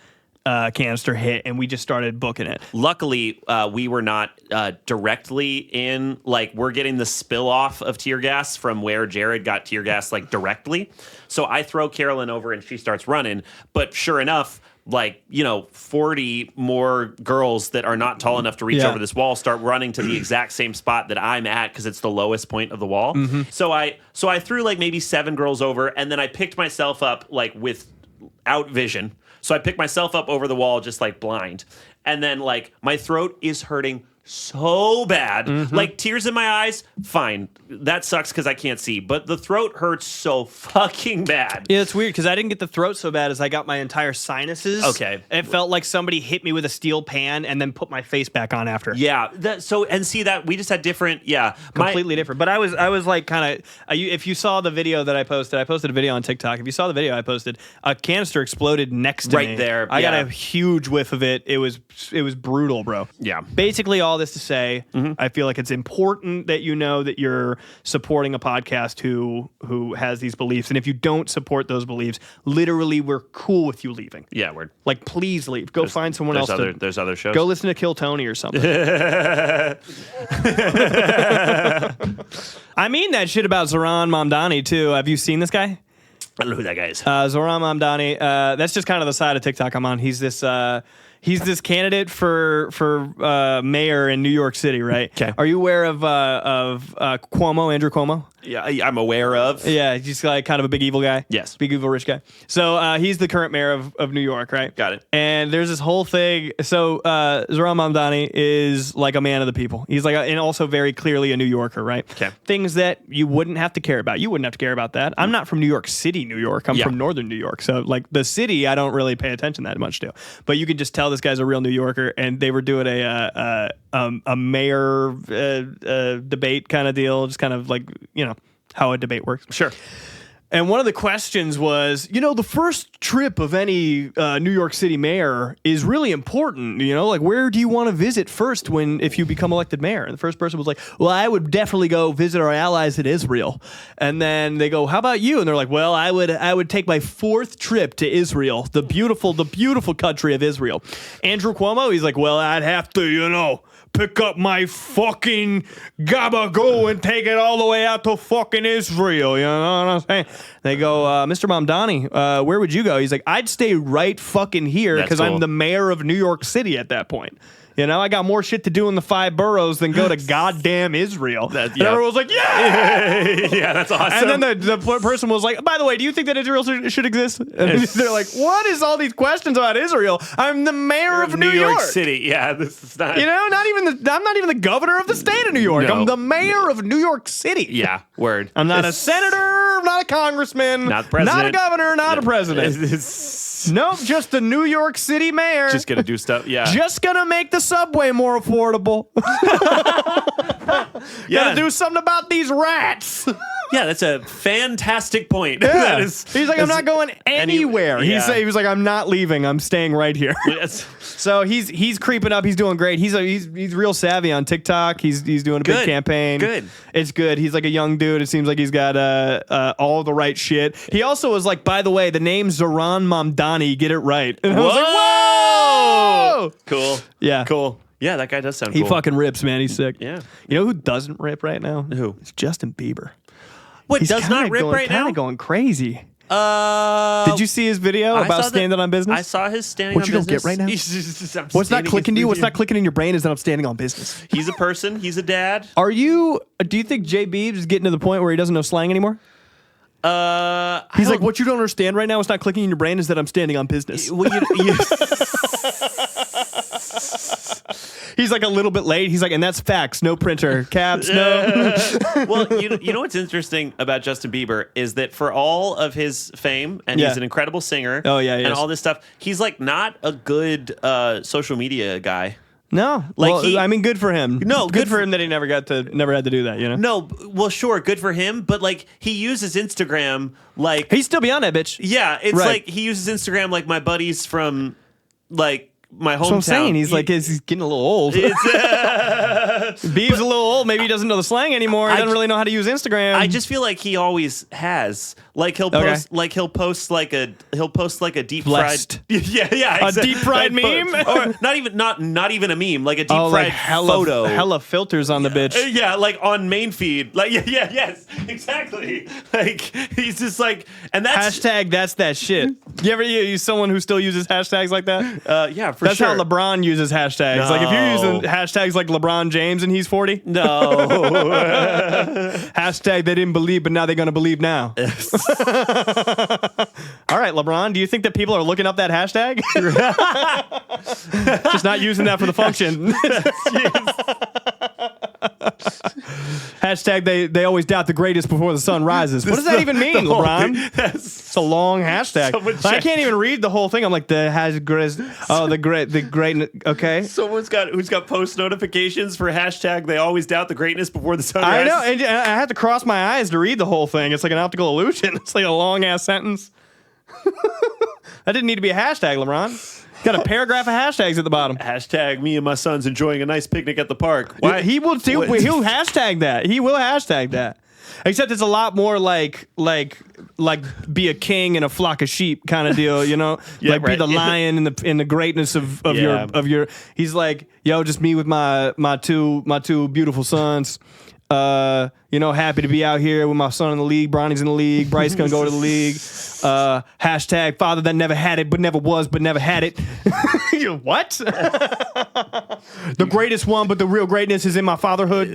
canister hit, and we just started booking it. Luckily, we were not directly in, like, we're getting the spill off of tear gas from where Jared got tear gas, like, directly. So I throw Carolyn over and she starts running. But sure enough, like, 40 more girls that are not tall enough to reach over this wall start running to the exact same spot that I'm at because it's the lowest point of the wall. So I threw like maybe 7 girls over, and then I picked myself up like without vision. So I picked myself up over the wall just like blind. And then like my throat is hurting so bad. Like tears in my eyes, fine. That sucks because I can't see. But the throat hurts so fucking bad. Yeah, it's weird because I didn't get the throat so bad as I got my entire sinuses. Okay. It felt like somebody hit me with a steel pan and then put my face back on after. Yeah. That we just had different, Completely different. But I was like kind of, if you saw the video that I posted a video on TikTok. If you saw the video I posted, a canister exploded next to me. Right there, I got yeah. a huge whiff of it. It was brutal, bro. Yeah. Basically, all this to say, I feel like it's important that you know that you're supporting a podcast who has these beliefs. And if you don't support those beliefs, literally, we're cool with you leaving. Yeah, word. Like, please leave. Go find someone else. There's other shows. Go listen to Kill Tony or something. I mean that shit about Zoran Mamdani, too. Have you seen this guy? I don't know who that guy is. Zoran Mamdani. That's just kind of the side of TikTok I'm on. He's this candidate for mayor in New York City, right? Okay. Are you aware of Cuomo, Andrew Cuomo? Yeah, I'm aware of. Yeah, he's like kind of a big evil guy. Yes. Big evil rich guy. So he's the current mayor of New York, right? Got it. And there's this whole thing. So Zoran Mamdani is like a man of the people. He's like, and also very clearly a New Yorker, right? Okay. Things that you wouldn't have to care about. You wouldn't have to care about that. I'm not from New York City, New York. I'm from Northern New York. So like the city, I don't really pay attention that much to. But you can just tell this guy's a real New Yorker. And they were doing a mayor debate kind of deal, just kind of like, how a debate works. Sure. And one of the questions was, the first trip of any New York City mayor is really important. Like, where do you want to visit first if you become elected mayor? And the first person was like, well, I would definitely go visit our allies in Israel. And then they go, how about you? And they're like, well, I would take my 4th trip to Israel, the beautiful country of Israel. Andrew Cuomo, he's like, well, I'd have to, pick up my fucking gabagool and take it all the way out to fucking Israel. You know what I'm saying? They go, Mr. Mamdani, where would you go? He's like, I'd stay right fucking here because That's cool. I'm the mayor of New York City at that point. I got more shit to do in the 5 boroughs than go to goddamn Israel. And everyone was like, yeah! Yeah, that's awesome. And then the person was like, by the way, do you think that Israel should exist? And they're like, what is all these questions about Israel? I'm the mayor of New York City. Yeah, this is not. I'm not even the governor of the state of New York. No. I'm the mayor of New York City. Yeah, word. I'm not a senator, I'm not a congressman, Not the president. not a governor, not a president. Nope, just the New York City mayor. Just gonna do stuff. Yeah. Just gonna make the subway more affordable. Gotta do something about these rats. Yeah, that's a fantastic point. Yeah. That is, He's like, I'm not going anywhere. He was like, I'm not leaving. I'm staying right here. Yes. So he's creeping up. He's doing great. He's real savvy on TikTok. He's doing a big campaign. Good. It's good. He's like a young dude. It seems like he's got all the right shit. He also was like, by the way, the name Zoran Mamdani. Get it right. And I was like, whoa! Cool. Yeah. Cool. Yeah, that guy does sound He cool. fucking rips, man. He's sick. Yeah. You know who doesn't rip right now? Who? It's Justin Bieber. What, He's does not rip right now? Kind of going crazy. Did you see his video about standing on business? I saw his standing What on you don't business. get right now? What's not clicking to you? What's not clicking in your brain is that I'm standing on business. He's a person. He's a dad. Do you think Jay Biebs is getting to the point where he doesn't know slang anymore? He's like, what you don't understand right now, what's not clicking in your brain is that I'm standing on business. Well, He's like a little bit late. He's like, and that's facts, no printer, caps, no. Well, you know what's interesting about Justin Bieber is that for all of his fame, and he's an incredible singer, Oh, yeah, he and is. all this stuff, he's like not a good social media guy. No, Like, well, I mean, good for him. No, good for him that he never had to do that. You know, No, well, sure, good for him, but like he uses Instagram like he'd still be on that bitch. yeah, it's Right. like he uses Instagram like my buddies from like my hometown. That's what I'm saying. He's like, he's getting a little old. Beeb's a little old. Maybe he doesn't know the slang anymore. He doesn't really know how to use Instagram. I just feel like he always has. Like he'll post like a deep Blessed. fried yeah A deep fried meme? or not even a meme, like a deep oh, fried like photo. hella filters on the bitch. Yeah, like on main feed. Like yes, exactly. Like he's just like, and that's Hashtag that's that shit. You ever use someone who still uses hashtags like that? yeah, for That's sure. how LeBron uses hashtags. Like if you're using hashtags like LeBron James and he's 40, No. hashtag they didn't believe, but now they're gonna believe now. All right, LeBron, do you think that people are looking up that hashtag? Just not using that for the function. Hashtag they always doubt the greatest before the sun rises. What does that even mean, LeBron? It's a long hashtag. I can't even read the whole thing. I'm like the great. Okay. Someone's who's got post notifications for hashtag they always doubt the greatness before the sun I rises. know, and I had to cross my eyes to read the whole thing. It's like an optical illusion. It's like a long ass sentence. That didn't need to be a hashtag, LeBron. Got a paragraph of hashtags at the bottom. Hashtag me and my son's enjoying a nice picnic at the park. Why? He'll hashtag that. He will hashtag that. Except it's a lot more like be a king in a flock of sheep kind of deal, you know? Yeah, like be right. the lion in the greatness of your he's like, yo, just me with my two beautiful sons. Happy to be out here with my son in the league. Bronny's in the league. Bryce gonna go to the league. Hashtag father that never had it, but never was, but never had it. What? The greatest one, but the real greatness is in my fatherhood.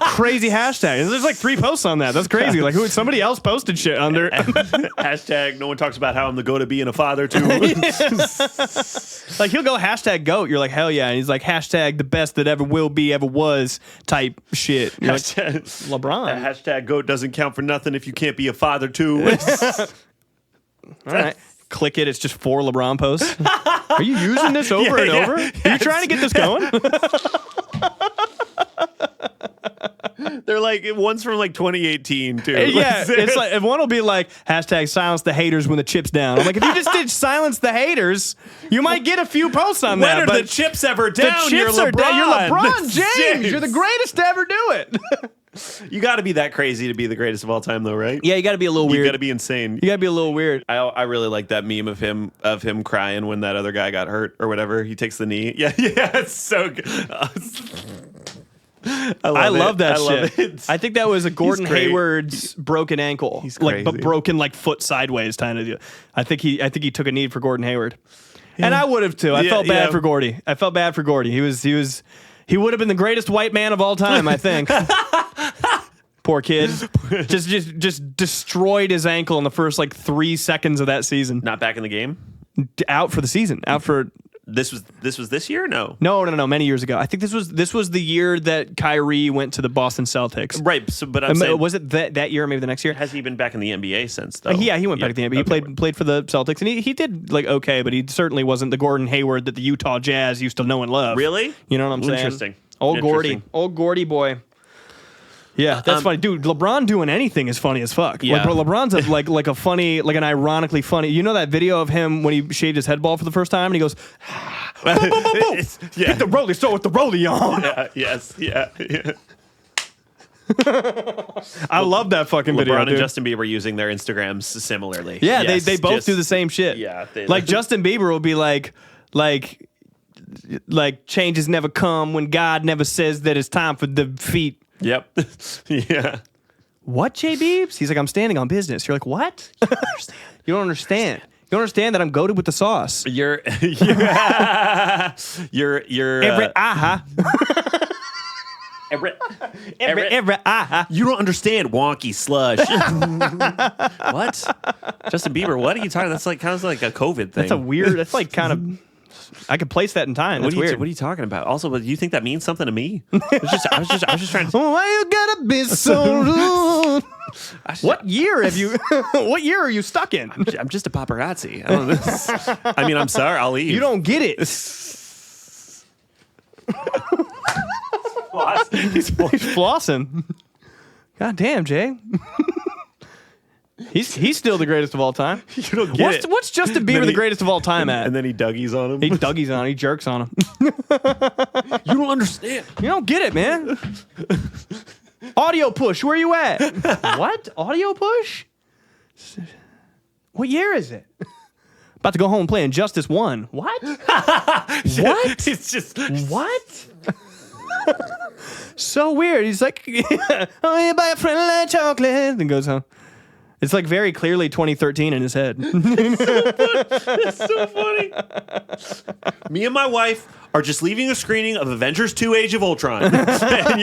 Crazy hashtag. There's like 3 posts on that. That's crazy. Like somebody else posted shit under. Hashtag no one talks about how I'm the go to being a father too. Like he'll go hashtag goat. You're like, hell yeah. And he's like hashtag the best that ever will be, ever was type shit. You're like, LeBron. Hashtag goat doesn't count for nothing if you can't be a father too. All right. Click it. It's just 4 LeBron posts. Are you using this over and over? Are you trying to get this going? They're like, one's from like 2018 too. Yeah, it's like one will be like hashtag silence the haters when the chip's down. I'm like, if you just did silence the haters, you might get a few posts on when that. are But the chips ever the down? chips You're are LeBron. down. You're LeBron James. You're the greatest to ever do it. You got to be that crazy to be the greatest of all time, though, right? Yeah, you got to be a little You weird. got to be insane. You got to be a little weird. I really like that meme of him crying when that other guy got hurt or whatever. He takes the knee. Yeah, it's so good. I love that shit. I think that was a Gordon great. Hayward's broken ankle. He's like but crazy. broken like foot sideways kind of deal. I think he took a knee for Gordon Hayward. And I would have too. I felt bad for Gordy. He would have been the greatest white man of all time, I think. Poor kid. just destroyed his ankle in the first like 3 seconds of that season. Not back in the game. Out for the season. Out for This was this year? No. No. Many years ago. I think this was the year that Kyrie went to the Boston Celtics. Right. So, but I'm saying, was it that year or maybe the next year? has he been back in the NBA since though? Yeah, he went back to the NBA. He played for the Celtics, and he did like okay, but he certainly wasn't the Gordon Hayward that the Utah Jazz used to know and love. Really? You know what I'm saying? Interesting. Old Gordy boy. Yeah, that's funny, dude. LeBron doing anything is funny as fuck. Yeah. Like, bro, LeBron's like a funny, like an ironically funny. You know that video of him when he shaved his head bald for the first time, and he goes, boom, boom, boom, boom. Yeah. Hit the rollie, so with the rollie on. Yeah. I love that fucking video, LeBron and dude. Justin Bieber using their Instagrams similarly. Yeah, Yes, they both just- do the same shit. Yeah, like Justin Bieber will be like changes never come when God never says that it's time for the feet. Yep. Yeah. What, J Beebs? He's like, I'm standing on business. You're like, what? You don't understand. You don't understand that I'm goated with the sauce. You're Every aha. Every aha. You don't understand wonky slush. What? Justin Bieber, what are you talking? That's like kind of like a COVID thing. That's a weird. That's like kind of. I could place that in time. That's weird. What are you talking about? Also, but do you think that means something to me? I was just trying to. Why you gotta be so rude? What year have you? What year are you stuck in? I'm just a paparazzi. I mean, I'm sorry. I'll leave. You don't get it. He's flossing. God damn, Jay. He's still the greatest of all time. You don't get it. What's Justin Bieber the greatest of all time at? And then he Dougies on him. He Dougie's on. He jerks on him. You don't understand. You don't get it, man. Audio push. Where you at? What? Audio push? What year is it? About to go home and play Injustice 1. What? What? It's just What? So weird. He's like, oh, you buy a friend like chocolate, and goes home. It's like very clearly 2013 in his head. It's so funny. Me and my wife are just leaving a screening of Avengers 2: Age of Ultron, and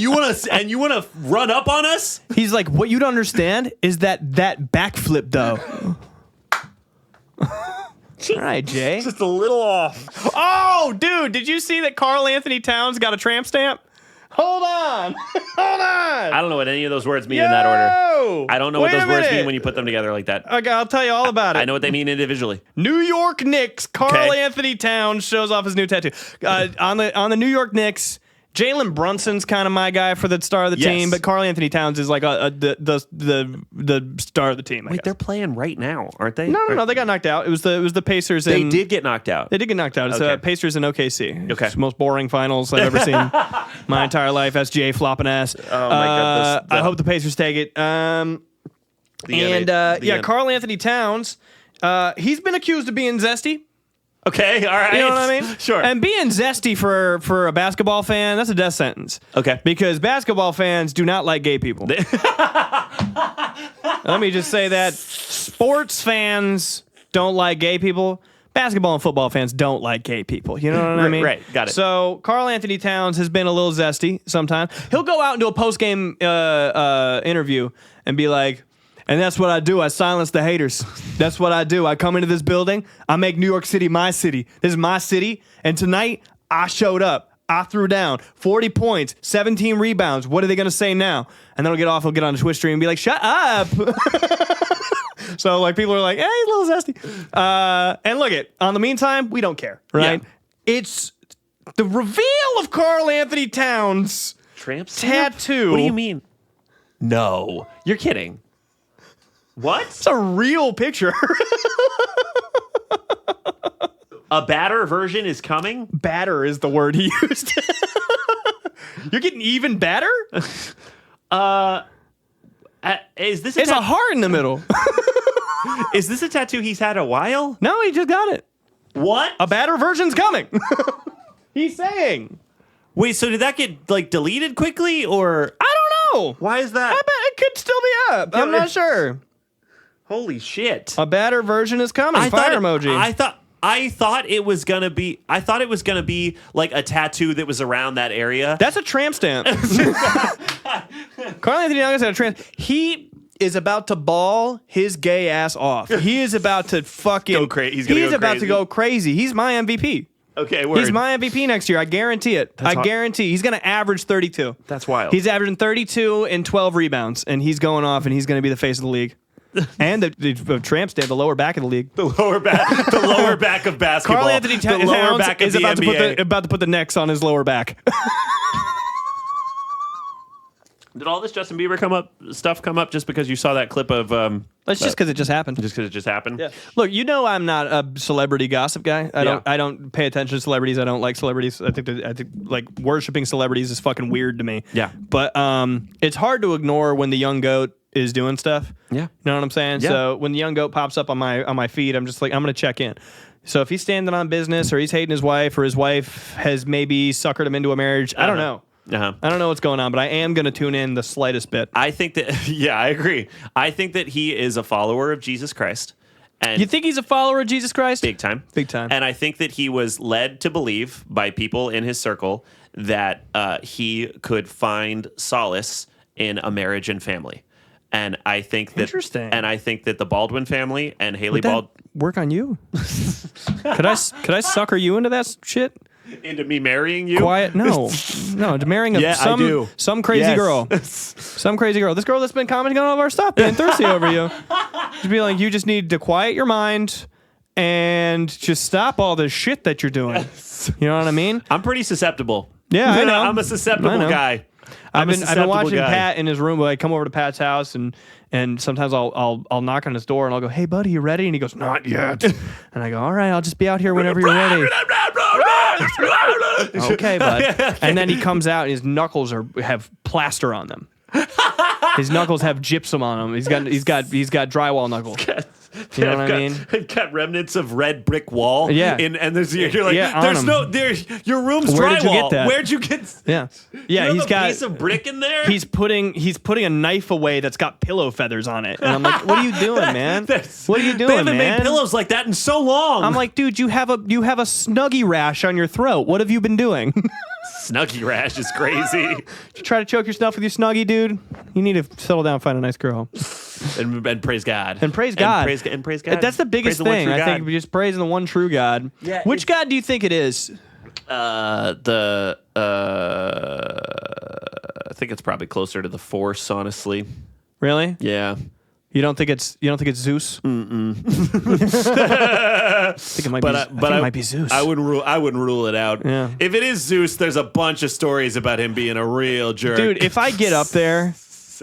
you want to run up on us? He's like, what you don't understand is that backflip though. All right, Jay. Just a little off. Oh, dude, did you see that Carl Anthony Towns got a tramp stamp? Hold on. Hold on. I don't know what any of those words mean in that order. I don't know what those words mean when you put them together like that. Okay, I'll tell you all about it. I know what they mean individually. New York Knicks. Carl Okay. Anthony Towns shows off his new tattoo. On the New York Knicks, Jalen Brunson's kind of my guy for the star of the Yes. team, but Carl Anthony Towns is like the star of the team. I Wait, guess. they're playing right now, aren't they? No, they got knocked out. It was the Pacers. They and did get knocked out. They did get knocked out. It's Okay. Pacers and OKC. Okay. It's the most boring finals I've ever seen my entire life. SGA flopping ass. Oh my God, I hope the Pacers take it. The end. Carl Anthony Towns. He's been accused of being zesty. Okay, all right. You know what I mean? Sure. And being zesty for a basketball fan, that's a death sentence. Okay. Because basketball fans do not like gay people. Let me just say that sports fans don't like gay people. Basketball and football fans don't like gay people. You know what I mean? Right, got it. So Carl Anthony Towns has been a little zesty sometimes. He'll go out and do a post-game interview and be like, and that's what I do. I silence the haters. That's what I do. I come into this building. I make New York City my city. This is my city. And tonight, I showed up. I threw down 40 points, 17 rebounds. What are they going to say now? And then he'll get on the Twitch stream and be like, shut up. So like people are like, hey, he's a little zesty. And look on the meantime, we don't care, right? Yeah. It's the reveal of Carl Anthony Towns' Tramp stamp? tattoo. What do you mean? No, you're kidding. What? It's a real picture. A badder version is coming? Batter is the word he used. You're getting even better? Is this It's a heart in the middle. is this a tattoo he's had a while? No, he just got it. What? A batter version's coming. He's saying. Wait, so did that get like deleted quickly or I don't know. why is that? I bet it could still be up. I'm not sure. Holy shit. A batter version is coming. Fire emoji. I thought it was gonna be like a tattoo that was around that area. That's a tramp stamp. Carl Anthony Towns had a tramp. He is about to ball his gay ass off. He is about to fucking Go crazy. He's about crazy. to go crazy. He's my MVP. Okay, word. He's my MVP next year. I guarantee it. Guarantee. He's going to average 32. That's wild. He's averaging 32 and 12 rebounds, and he's going off, and he's going to be the face of the league. And the tramp stamp, the lower back of the league. the lower back of basketball. Carl Anthony the lower Towns back of is the about NBA. to put the necks on his lower back. Did all this Justin Bieber stuff come up just because you saw that clip of? That's just because it just happened. Just because it just happened. Yeah. Look, I'm not a celebrity gossip guy. I don't pay attention to celebrities. I don't like celebrities. I think like worshiping celebrities is fucking weird to me. Yeah. But it's hard to ignore when the young goat is doing stuff. Yeah. You know what I'm saying? Yeah. So when the young goat pops up on my feed, I'm just like, I'm gonna check in. So if he's standing on business or he's hating his wife or his wife has maybe suckered him into a marriage, I don't know. Uh-huh. I don't know what's going on, but I am going to tune in the slightest bit. I think that, yeah, I agree. I think that he is a follower of Jesus Christ. And You think he's a follower of Jesus Christ? big time. Big time. And I think that he was led to believe by people in his circle that he could find solace in a marriage and family. And I think that Interesting. And I think that the Baldwin family and Haley Would that Baldwin work on you? Could I sucker you into that shit? into me marrying you. Quiet? No, marrying Yeah, I do. some crazy Yes. girl, some crazy girl. This girl that's been commenting on all of our stuff, being thirsty over you. Just be like, you just need to quiet your mind and just stop all this shit that you're doing. You know what I mean? I'm pretty susceptible. Yeah, I know. I'm a susceptible I know. guy. I've been watching guy. Pat in his room. I come over to Pat's house and sometimes I'll knock on his door and I'll go, "Hey buddy, you ready?" And he goes, "Not yet." And I go, "All right, I'll just be out here whenever you're ready." Okay, bud. And then he comes out and his knuckles have plaster on them. His knuckles have gypsum on them. He's got drywall knuckles. You know what I mean? I've got remnants of red brick wall. Yeah. And there's you're like, Yeah, on there's 'em. no there's your room's Where drywall. did you get that? Where'd you get? Yeah. Yeah, You he's have got a piece of brick in there. He's putting a knife away that's got pillow feathers on it. And I'm like, "What are you doing, man? What are you doing, They haven't man?" made pillows like that in so long. I'm like, "Dude, you have a snuggie rash on your throat. What have you been doing?" Snuggie rash is crazy. You try to choke yourself with your snuggie, dude. You need to settle down and find a nice girl. and praise God. And praise God. And praise God. That's the biggest Praise the one thing. true I think God. just praising the one true God. Yeah, Which God do you think it is? I think it's probably closer to the Force, honestly. Really? Yeah. You don't think it's Zeus? Mm-mm. I think it might be Zeus. I wouldn't rule it out. Yeah. If it is Zeus, there's a bunch of stories about him being a real jerk. Dude, if I get up there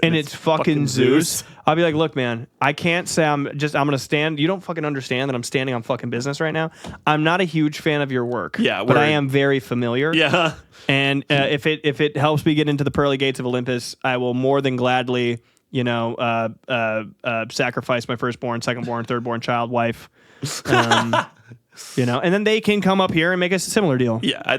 and it's fucking Zeus, I'll be like, "Look, man, I can't say I'm gonna stand. You don't fucking understand that I'm standing on fucking business right now. I'm not a huge fan of your work. Yeah, but I word. am very familiar. Yeah. And if it helps me get into the pearly gates of Olympus, I will more than gladly, sacrifice my firstborn, secondborn, thirdborn child, wife. And then they can come up here and make a similar deal. Yeah. I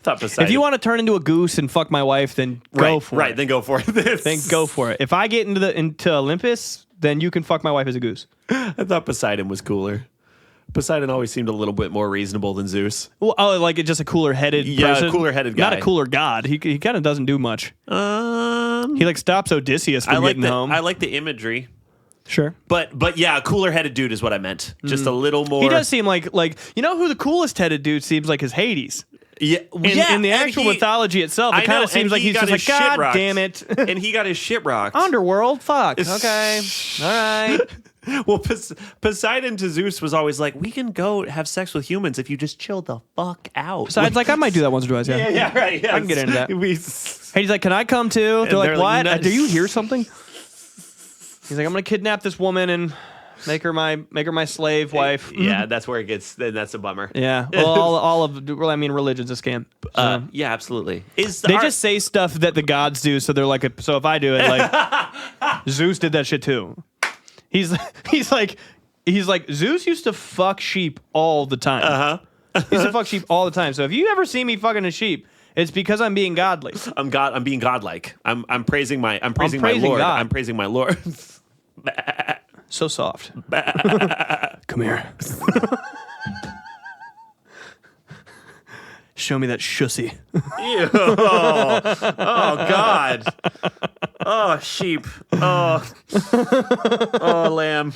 thought Poseidon. If you want to turn into a goose and fuck my wife, then go for it. Right, then go for it. Then go for it. If I get into Olympus, then you can fuck my wife as a goose. I thought Poseidon was cooler. Poseidon always seemed a little bit more reasonable than Zeus. Well, like just a cooler-headed person? cooler-headed guy. Not a cooler god. He kind of doesn't do much. He like stops Odysseus from getting home. I like the imagery. Sure. But yeah, a cooler-headed dude is what I meant. Just a little more. He does seem like you know who the coolest headed dude seems like is Hades. Yeah, In the actual mythology itself, it kind of seems like he's just like, God damn it. And he got his shit rocked. Underworld, fuck. Okay. All right. Well, Poseidon to Zeus was always like, we can go have sex with humans if you just chill the fuck out. Besides, like, I might do that once or twice. Yeah, yeah, right. Yeah. I can get into that. Hades like, can I come too? They're like, they're what? like, Do you hear something? He's like, I'm gonna kidnap this woman and make her my slave wife. Yeah, that's where it gets. Then that's a bummer. Yeah. Well, religion's a scam. So. Yeah, absolutely. They just say stuff that the gods do, so they're like, so if I do it, like Zeus did that shit too. He's like Zeus used to fuck sheep all the time. He used to fuck sheep all the time. So if you ever see me fucking a sheep, it's because I'm being godly. I'm being godlike. I'm praising my Lord. God. I'm praising my Lord. So soft. Come here. Show me that shussy. Ew. Oh God. Oh sheep. Oh lamb.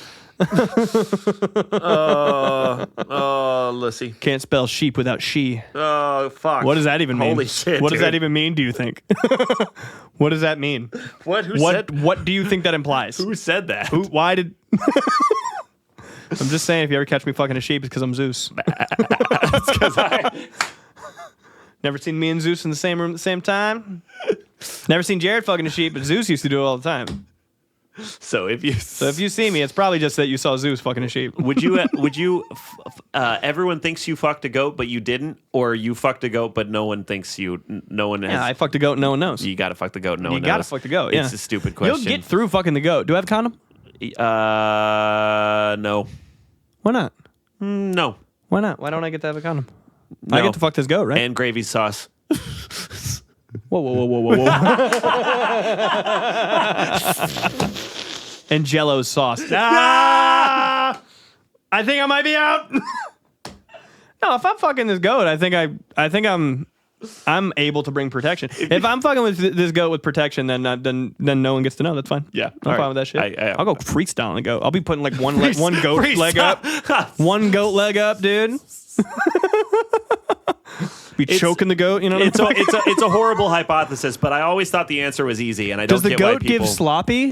Oh Lissy. Can't spell sheep without she. Oh fuck. What does that even mean? Holy shit. What does that dude. even mean, do you think? What does that mean? What? Who said? What do you think that implies? Who said that? Why did I'm just saying, if you ever catch me fucking a sheep, it's because I'm Zeus. It's 'cause Never seen me and Zeus in the same room at the same time. Never seen Jared fucking a sheep, but Zeus used to do it all the time. So if you see me, it's probably just that you saw Zeus fucking a sheep. would you everyone thinks you fucked a goat but you didn't, or you fucked a goat but no one has. Yeah, I fucked a goat and no one knows. You gotta fuck the goat. No You one knows. gotta fuck the goat. Yeah. It's a stupid question. You'll get through fucking the goat. Do I have a condom? No. Why not? No. Why not? Why don't I get to have a condom? I No. get to fuck this goat, right? And gravy sauce. Whoa. And Jello sauce. Ah! I think I might be out. No, if I'm fucking this goat, I think I'm able to bring protection. If I'm fucking with this goat with protection, then no one gets to know. That's fine. Yeah, I'm all fine right. with that shit. I'll go freestyle and go. I'll be putting like one goat leg up, one goat leg up, dude. Be choking the goat. You know, It's a horrible hypothesis, but I always thought the answer was easy, and I don't Does the get why goat people... give sloppy?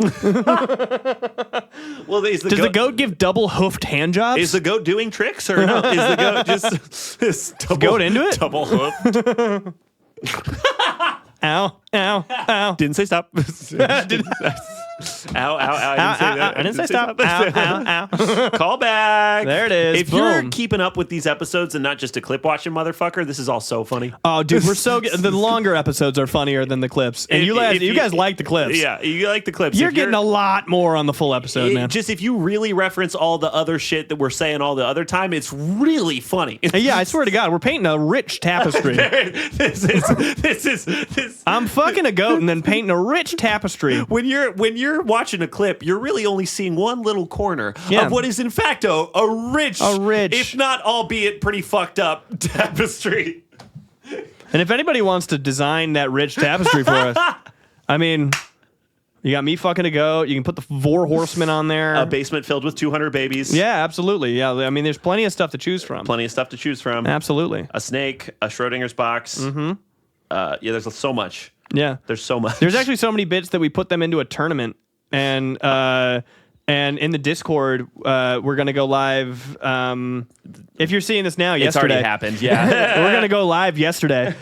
Well, Does the goat give double hoofed hand jobs? Is the goat doing tricks or no? Is the goat just is double, goat into it? Double hoofed. Ow, ow, ow. Didn't say stop. Ow, ow, ow. I didn't say stop. Ow, ow, ow. Call back. There it is. If you're Boom. keeping up with these episodes and not just a clip watching motherfucker, this is all so funny. Oh, dude, we're so good. The longer episodes are funnier than the clips. And you guys like the clips. Yeah, you like the clips. You're getting a lot more on the full episode, man. Just if you really reference all the other shit that we're saying all the other time, it's really funny. Yeah, I swear to God, we're painting a rich tapestry. this is. I'm fucking a goat and then painting a rich tapestry. When you're watching a clip, you're really only seeing one little corner Yeah. of what is in fact a rich, if not albeit pretty fucked up tapestry. And if anybody wants to design that rich tapestry for us, I mean, you got me fucking a goat. You can put the 4 horsemen on there. A basement filled with 200 babies. Yeah, absolutely. Yeah, I mean, there's plenty of stuff to choose from. Plenty of stuff to choose from. Absolutely. A snake, a Schrodinger's box. Mm-hmm. Yeah, there's so much. Yeah. There's so much. There's actually so many bits that we put them into a tournament. And in the Discord, we're going to go live. If you're seeing this now, It's yesterday. already happened, yeah. We're going to go live yesterday.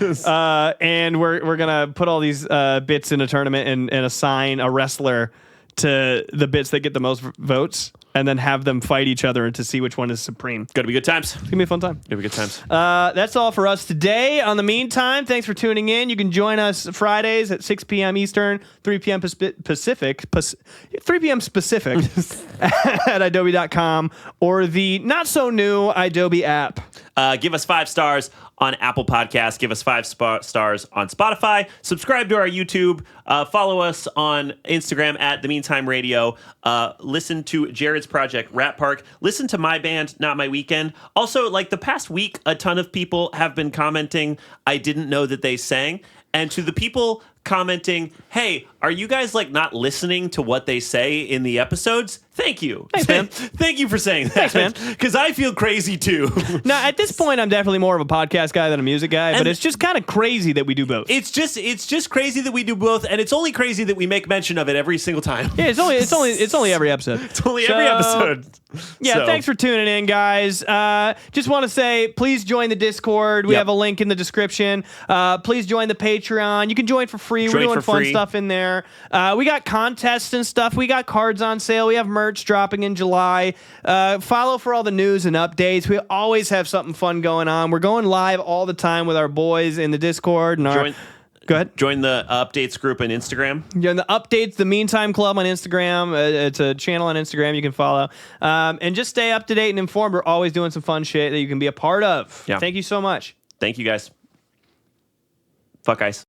And we're going to put all these bits in a tournament and assign a wrestler to the bits that get the most votes and then have them fight each other to see which one is supreme. Gonna be good times. It's going to be a fun time. Gonna be good times. That's all for us today. On the meantime, thanks for tuning in. You can join us Fridays at 6 p.m. Eastern, 3 p.m. Pacific, 3 p.m. specific at idobi.com or the not so new Idobi app. Give us 5 stars on Apple Podcasts. Give us 5 stars on Spotify. Subscribe to our YouTube. Follow us on Instagram at The Meantime Radio. Listen to Jared's project, Rat Park. Listen to my band, Not My Weekend. Also, like the past week, a ton of people have been commenting, I didn't know that they sang. And to the people commenting, hey, are you guys like not listening to what they say in the episodes? Thank you. Thanks, man. Thank you for saying that. Thanks, man. Because I feel crazy too. Now, at this point, I'm definitely more of a podcast guy than a music guy, but And- it's just kind of crazy that we do both. It's just crazy that we do both, and it's only crazy that we make mention of it every single time. Yeah, it's only every episode. It's only every episode. Yeah, So, thanks for tuning in, guys. Just want to say, please join the Discord. We Yep. have a link in the description. Please join the Patreon. You can join for free. We're Join doing for fun free. stuff in there. We got contests and stuff. We got cards on sale. We have merch dropping in July. Follow for all the news and updates. We always have something fun going on. We're going live all the time with our boys in the Discord and our. Go ahead. Join the updates group on Instagram. Yeah, and the updates, the Meantime Club on Instagram. It's a channel on Instagram you can follow. And just stay up to date and informed. We're always doing some fun shit that you can be a part of. Yeah. Thank you so much. Thank you, guys. Fuck ice.